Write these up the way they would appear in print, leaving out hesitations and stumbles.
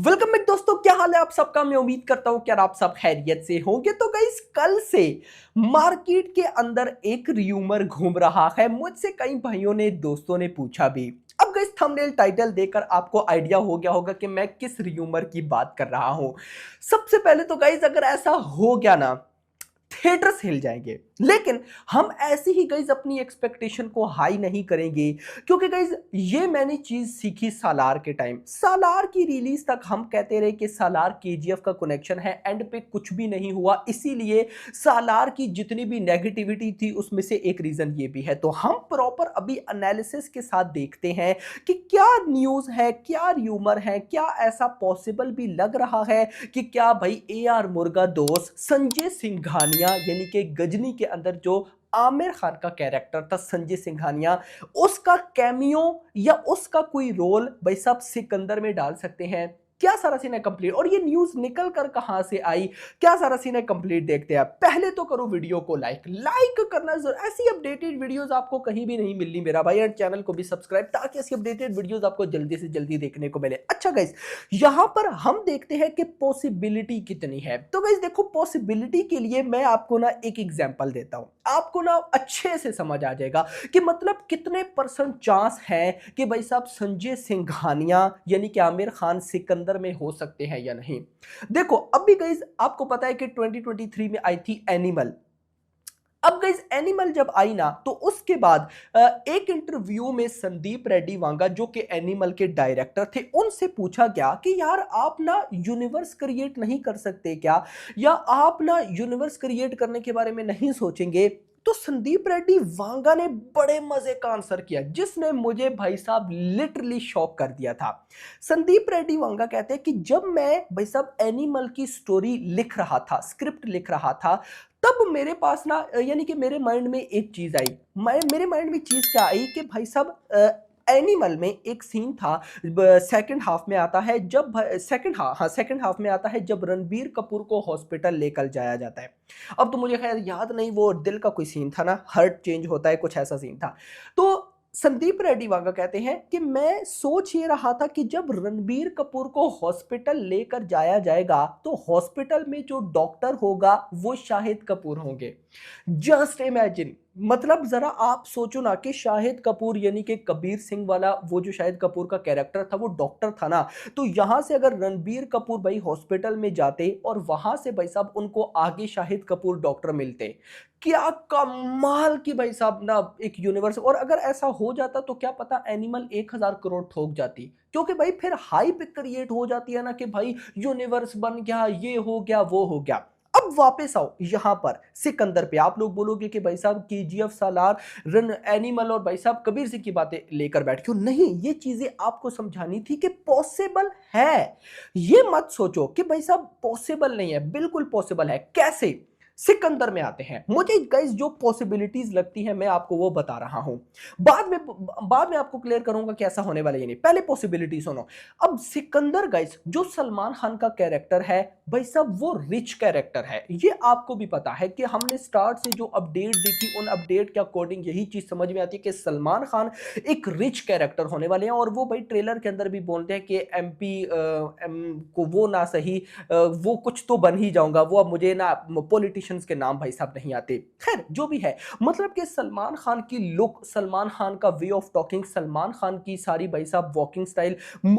Welcome back दोस्तों, क्या हाल है आप सबका। मैं उम्मीद करता हूं कि आप सब खैरियत से होंगे। तो गाइस, कल से मार्केट के अंदर एक र्यूमर घूम रहा है। मुझसे कई भाइयों ने, दोस्तों ने पूछा भी। अब गाइस, थंबनेल टाइटल देखकर आपको आइडिया हो गया होगा कि मैं किस र्यूमर की बात कर रहा हूं। सबसे पहले तो गाइस, अगर ऐसा हो गया ना, थिएटर्स हिल जाएंगे। लेकिन हम ऐसे ही गाइज अपनी एक्सपेक्टेशन को हाई नहीं करेंगे, क्योंकि गाइज ये मैंने चीज सीखी सालार के टाइम। सालार की रिलीज तक हम कहते रहे कि सालार केजीएफ का कनेक्शन है, एंड पे कुछ भी नहीं हुआ। इसीलिए सालार की जितनी भी नेगेटिविटी थी उसमें से एक रीजन ये भी है। तो हम प्रॉपर अभी एनालिसिस के साथ देखते हैं कि क्या न्यूज है, क्या र्यूमर है, क्या ऐसा पॉसिबल भी लग रहा है कि क्या भाई ए आर मुर्गा दोस्त संजय सिंघानिया यानी कि गजनी के अंदर जो आमिर खान का कैरेक्टर था संजय सिंघानिया, उसका कैमियो या उसका कोई रोल भाई साहब सिकंदर में डाल सकते हैं। क्या सारा सीन है कंप्लीट, और ये न्यूज निकल कर कहां से आई, क्या सारा सीन है कंप्लीट देखते हैं। पहले तो करो वीडियो को लाइक करना जरूर। ऐसी अपडेटेड वीडियोस आपको कहीं भी नहीं मिलनी मेरा भाई, एंड चैनल को भी सब्सक्राइब, ताकि ऐसी अपडेटेड वीडियोस आपको जल्दी से जल्दी देखने को मिले। अच्छा गाइस, यहां पर हम देखते हैं कि पॉसिबिलिटी कितनी है। तो गाइस देखो, पॉसिबिलिटी के लिए मैं आपको ना एक एग्जांपल देता हूं, आपको ना अच्छे से समझ आ जाएगा कि मतलब कितने परसेंट चांस है कि भाई साहब संजय सिंघानिया यानी कि आमिर खान सिकंदर में हो सकते हैं या नहीं। देखो, अभी गाइस आपको पता है कि 2023 में आई थी एनिमल। अब गाइस एनिमल जब आई ना, तो उसके बाद एक इंटरव्यू में संदीप रेड्डी वांगा जो कि एनिमल के डायरेक्टर थे, उनसे पूछा गया कि यार आप ना यूनिवर्स क्रिएट नहीं कर सकते क्या, या आप ना यूनिवर्स क्रिएट करने के बारे में नहीं सोचेंगे। तो संदीप रेड्डी वांगा ने बड़े मजे का आंसर किया, जिसने मुझे भाई साहब लिटरली शॉक कर दिया था। संदीप रेड्डी वांगा कहते हैं कि जब मैं भाई साहब एनिमल की स्टोरी लिख रहा था, स्क्रिप्ट लिख रहा था, तब मेरे पास ना यानी कि मेरे माइंड में एक चीज आई। मेरे माइंड में चीज क्या आई कि भाई साहब एनिमल में एक सीन था, सेकंड हाफ में आता है, जब सेकंड हाफ में आता है जब रणबीर कपूर को हॉस्पिटल लेकर जाया जाता है। अब तो मुझे खैर याद नहीं, वो दिल का कोई सीन था ना, हार्ट चेंज होता है, कुछ ऐसा सीन था। तो संदीप रेड्डी वांगा कहते हैं कि मैं सोच ये रहा था कि जब रणबीर कपूर को हॉस्पिटल लेकर जाया जाएगा, तो हॉस्पिटल में जो डॉक्टर होगा वो शाहिद कपूर होंगे। जस्ट इमेजिन, मतलब जरा आप सोचो ना कि शाहिद कपूर यानी कि कबीर सिंह वाला वो जो शाहिद कपूर का कैरेक्टर था वो डॉक्टर था ना। तो यहां से अगर रणबीर कपूर भाई हॉस्पिटल में जाते और वहां से भाई साहब उनको आगे शाहिद कपूर डॉक्टर मिलते, क्या कमाल की भाई साहब ना एक यूनिवर्स। और अगर ऐसा हो जाता तो क्या पता एनिमल 1,000 करोड़ ठोक जाती, क्योंकि भाई फिर हाइप क्रिएट हो जाती है ना कि भाई यूनिवर्स बन गया, ये हो गया, वो हो गया। अब वापस आओ यहां पर सिकंदर पे। आप लोग बोलोगे कि भाई साहब केजीएफ, सालार, रन, एनिमल और भाई साहब कबीर सिंह की बातें लेकर बैठ क्यों नहीं। ये चीजें आपको समझानी थी कि पॉसिबल है। ये मत सोचो कि भाई साहब पॉसिबल नहीं है, बिल्कुल पॉसिबल है। कैसे? सिकंदर में आते हैं। मुझे गाइस जो पॉसिबिलिटीज लगती है मैं आपको वो बता रहा हूं। बाद में आपको क्लियर करूंगा कि ऐसा होने वाला ही नहीं। पहले पॉसिबिलिटी सुनो। अब सिकंदर गाइस जो सलमान खान का कैरेक्टर है भाई साहब, वो रिच कैरेक्टर है। ये आपको भी पता है कि हमने स्टार्ट से जो अपडेट देखी, उन अपडेट के अकॉर्डिंग यही चीज समझ में आती है कि सलमान खान एक रिच कैरेक्टर होने वाले हैं। और वो भाई ट्रेलर के अंदर भी बोलते हैं कि एमपी को वो ना सही, वो कुछ तो बन ही जाऊंगा, वो अब मुझे ना पॉलिटिशियंस के नाम भाई साहब नहीं आते। खैर जो भी है, मतलब कि सलमान खान की लुक, सलमान खान का way of talking, Salman Khan की सारी भाई साहब वॉकिंग स्टाइल,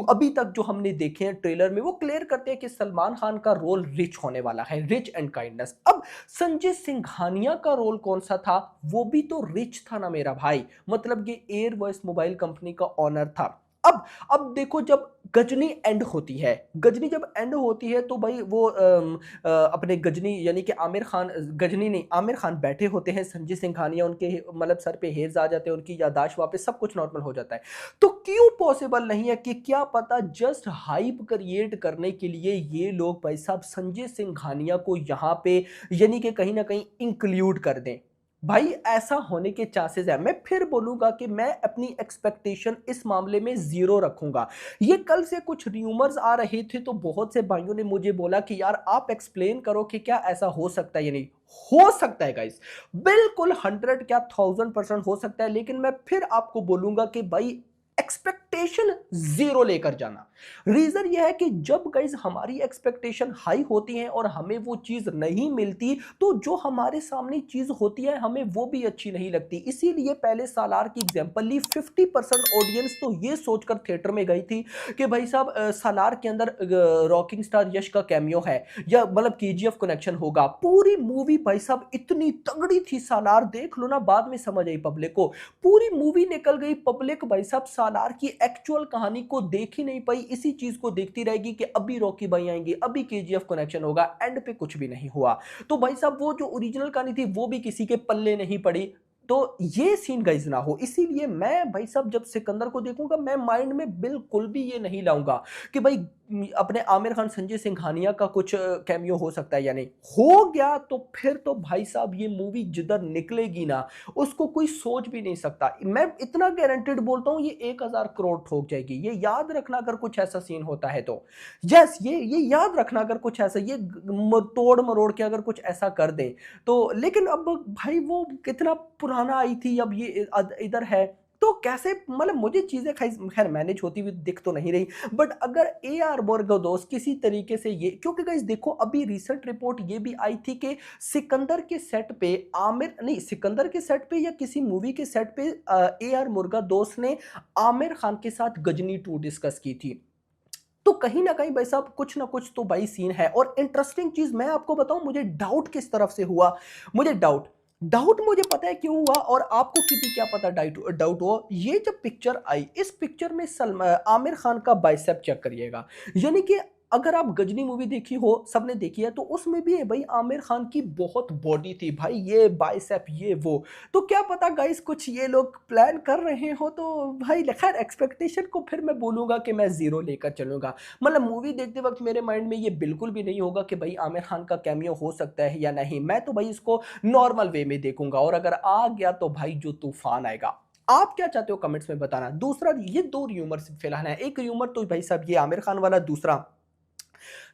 अभी तक जो हमने देखे हैं ट्रेलर में, वो क्लियर करते हैं कि सलमान खान का रोल रिच होने वाला है, रिच एंड काइंडनेस। अब संजय सिंघानिया का रोल कौन सा था? वो भी तो रिच था ना मेरा भाई, मतलब ये एयर वॉइस मोबाइल कंपनी का ऑनर था। अब देखो, जब गजनी एंड होती है, गजनी जब एंड होती है तो भाई वो अपने गजनी यानी कि आमिर खान, गजनी नहीं आमिर खान बैठे होते हैं, संजय सिंघानिया उनके मतलब सर पे हेयर्स आ जाते हैं, उनकी याददाश्त वापस, सब कुछ नॉर्मल हो जाता है। तो क्यों पॉसिबल नहीं है कि क्या पता जस्ट हाइप क्रिएट करने के लिए ये लोग भाई साहब संजय सिंघानिया को यहाँ पे यानी कि कहीं ना कहीं इंक्लूड कर दें। भाई ऐसा होने के चांसेस है। मैं फिर बोलूंगा कि मैं अपनी एक्सपेक्टेशन इस मामले में जीरो रखूंगा। ये कल से कुछ र्यूमर्स आ रहे थे, तो बहुत से भाइयों ने मुझे बोला कि यार आप एक्सप्लेन करो कि क्या ऐसा हो सकता है या नहीं। हो सकता है गाइस, बिल्कुल 100 क्या 1000% हो सकता है। लेकिन मैं फिर आपको बोलूंगा कि भाई एक्सपेक्टेशन जीरो लेकर जाना। रीजन ये है कि जब गाइस हमारी एक्सपेक्टेशन हाई होती है और हमें वो चीज नहीं मिलती, तो जो हमारे सामने चीज होती है हमें वो भी अच्छी नहीं लगती। इसीलिए पहले सालार की एग्जांपल ली। 50% ऑडियंस तो ये सोचकर थिएटर में गई थी कि भाई साहब सालार के अंदर रॉकिंग स्टार यश का कैमियो है या मतलब केजीएफ कनेक्शन होगा। पूरी मूवी भाई साहब इतनी तगड़ी थी, सालार देख लो ना, बाद में समझ आई पब्लिक को। पूरी मूवी निकल गई, पब्लिक भाई साहब सालार की एक्चुअल कहानी को देख ही नहीं पाई, इसी चीज को देखती रहेगी कि अभी रॉकी भाई आएंगे, अभी केजीएफ कनेक्शन होगा। एंड पे कुछ भी नहीं हुआ। तो भाई साहब वो जो ओरिजिनल कहानी थी वो भी किसी के पल्ले नहीं पड़ी। तो ये सीन गाइस ना हो, इसीलिए मैं भाई साहब जब सिकंदर को देखूंगा मैं माइंड में बिल्कुल भी ये नहीं लाऊंगा कि भाई अपने आमिर खान संजय सिंघानिया का कुछ कैमियो हो सकता है या नहीं। हो गया तो फिर तो भाई साहब ये मूवी जिधर निकलेगी ना उसको कोई सोच भी नहीं सकता। मैं इतना गारंटेड बोलता हूं ये 1000 करोड़ ठोक जाएगी। ये याद रखना अगर कुछ ऐसा सीन होता है तो। यस, ये याद रखना अगर कुछ ऐसा ये तोड़ मरोड़ के अगर कुछ ऐसा कर दे तो। लेकिन अब भाई वो कितना पुराना आई थी, अब ये इधर है तो कैसे मतलब मुझे चीजें खैर मैनेज होती हुई दिख तो नहीं रही। बट अगर ए आर मुर्गदोस किसी तरीके से ये, क्योंकि गाइस देखो अभी रिसेंट रिपोर्ट ये भी आई थी कि सिकंदर के सेट पे आमिर नहीं, सिकंदर के सेट पे या किसी मूवी के सेट पे ए आर मुर्गदोस ने आमिर खान के साथ गजनी 2 डिस्कस की थी। तो कहीं ना कहीं भाई साहब कुछ ना कुछ तो भाई सीन है। और इंटरेस्टिंग चीज मैं आपको बताऊं, मुझे डाउट किस तरफ से हुआ। मुझे डाउट डाउट मुझे पता है क्यों हुआ और आपको भी क्या पता डाउट हुआ। ये जब पिक्चर आई, इस पिक्चर में आमिर खान का बाइसेप चेक करिएगा। यानी कि अगर आप गजनी मूवी देखी हो, सबने देखी है, तो उसमें भी है भाई आमिर खान की बहुत बॉडी थी भाई, ये बाइसेप ये वो। तो क्या पता गाइस कुछ ये लोग प्लान कर रहे हो। तो भाई खैर एक्सपेक्टेशन को फिर मैं बोलूंगा कि मैं जीरो लेकर चलूंगा। मतलब मूवी देखते वक्त मेरे माइंड में ये बिल्कुल भी नहीं होगा कि भाई आमिर खान का कैमियो हो सकता है या नहीं। मैं तो भाई इसको नॉर्मल वे में देखूंगा और अगर आ गया तो भाई जो तूफान आएगा। आप क्या चाहते हो कमेंट्स में बताना। दूसरा, ये 2 र्यूमर फिलहाल है। एक र्यूमर तो भाई साहब ये आमिर खान वाला, दूसरा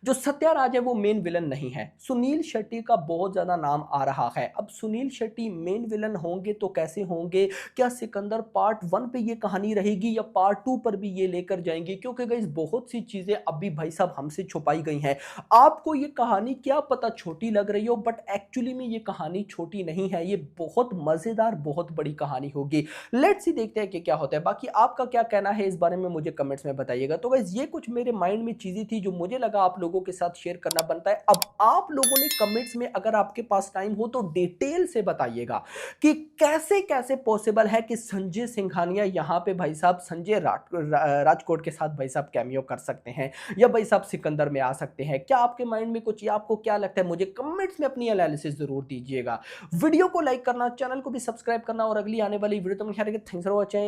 जो सत्याराज है वो मेन विलन नहीं है। सुनील शेट्टी का बहुत ज्यादा नाम आ रहा है। अब सुनील शेट्टी मेन विलन होंगे तो कैसे होंगे? क्या सिकंदर पार्ट 1 पे ये कहानी रहेगी या पार्ट 2 पर भी ये लेकर जाएंगे? क्योंकि गाइस बहुत सी चीजें अभी भाई साहब हमसे छुपाई गई हैं। आपको ये कहानी क्या पता छोटी लग रही हो, बट एक्चुअली में ये कहानी छोटी नहीं है। ये बहुत मजेदार बहुत बड़ी कहानी होगी। लेट्स सी, देखते हैं कि क्या होता है। बाकी आपका क्या कहना है इस बारे में मुझे कमेंट्स में बताइएगा। तो गाइस ये कुछ मेरे माइंड में चीजें थी जो मुझे लगा आप लोगों के साथ शेयर करना बनता है। अब आप लोगों ने कमेंट्स में अगर आपके पास टाइम हो तो डिटेल से बताइएगा कि कैसे कैसे पॉसिबल है कि संजय सिंघानिया यहां पे भाई साहब संजय राजकोट के साथ भाई साहब कैमियो कर सकते हैं या भाई साहब सिकंदर में आ सकते हैं। क्या आपके माइंड में कुछ या आपको क्या लगता है? मुझे कमेंट्स में अपनी एनालिसिस जरूर दीजिएगा। वीडियो को लाइक करना, चैनल को भी सब्सक्राइब करना और अगली आने वाली वीडियो तो थैंक्स फॉर वॉचिंग।